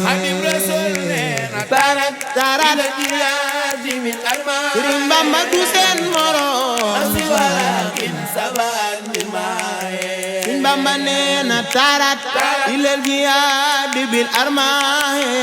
Xaadimu Rasuul neena tarat tarat min armaan Sëriñ Bamba du seen morom asi walakin saban bil maaye Sëriñ Bamba neena tarat ilal jihaad bil armaaye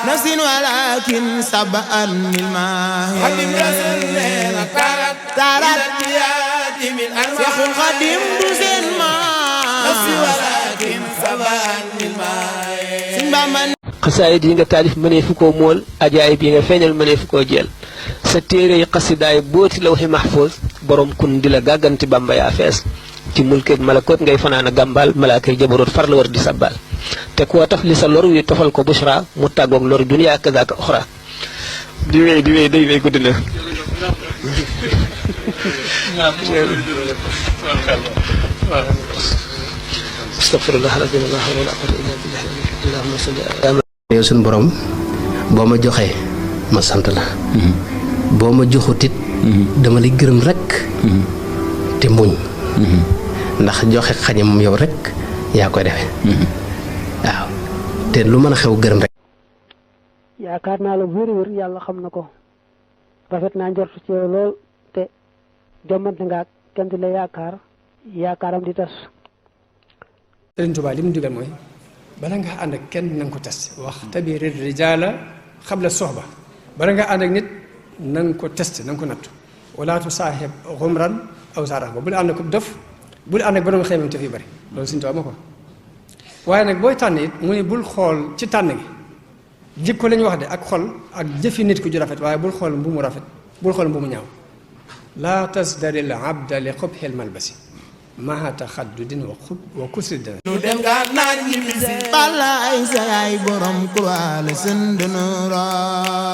nafsin walakin saban bil maaye Xaadimu Rasuul neena tarat tarat ilal jihaad bil armaaye Seexul Xaadim du seen morom asi walakin saban bil maaye Sëriñ Bamba xasaayid yi nga taalif mënee fu koo mool ajaayib yi nga feeñal mënee fu koo jeel sa téere yi xasidaay booti lawhi mahfuz borom kun di la gàgganti Bamba yaa fees ci mulkeeg malakoot ngay fanaan a gàmbaal malaakay jabaroot far la war di sabbal te koo taf li sa lor wi tofal ko bushra mu tàggoog lor duniyaa kazaaka uxra di wéy day wéy guddi na astagfirullah alazim la hawla wala quwwata illa billah allahumma salli ala yow suñu borom boo ma joxee ma sant la boo ma joxutit dama lay gërëm rek te muñ ndax joxe xañe moom yow rek yaa koy defee waaw te lu mën a xew gërëm rek yaakaar naa la wér yàlla xam na ko rafet naa njortu ci yow lool te jommante nga ak kenn di la yaakaaram di tas Sëriñ Tuubaa li mu digal mooy bala nga ànd ak kenn na nga ko test wax tabir rijaala xabla soxba bala nga ànd ak nit na nga ko test na nga ko nattu wala tu saaxib xumran aw saarax ba bul ànd ak dof bul ànd ak borom xeymante fi bari loolu Sëriñ Tuubaa ma ko waaye nag booy tànn it mu ne bul xool ci tànn gi jikko la ñu wax de ak xol ak jëfi nit ku ju rafet waaye bul xool mbu mu rafet bul xool mbu mu ñaaw laa tasdaril abda li xubxil malbasi maha taxaddudin wa kusri dana lu dem Gànnaar ñibbisi Balla Aysa yaay borom kurwaale sëndënëra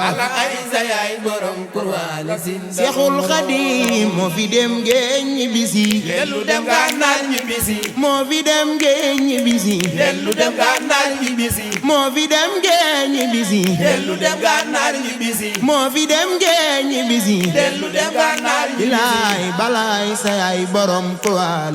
Balla Aysa yaay borom kurwaale sëndënëra Seexul Xadiim moo fi dem géej ñibbisi lu dem Gànnaar ñibbisi moo fi dem géej ñibbisi lu dem Gànnaar ñibbisi moo fi dem géej ñibbisi lu dem Gànnaar ñibbisi moo fi dem géej ñibbisi lu dem Gànnaar ñibbisi Balla Aysa yaay borom kurwaale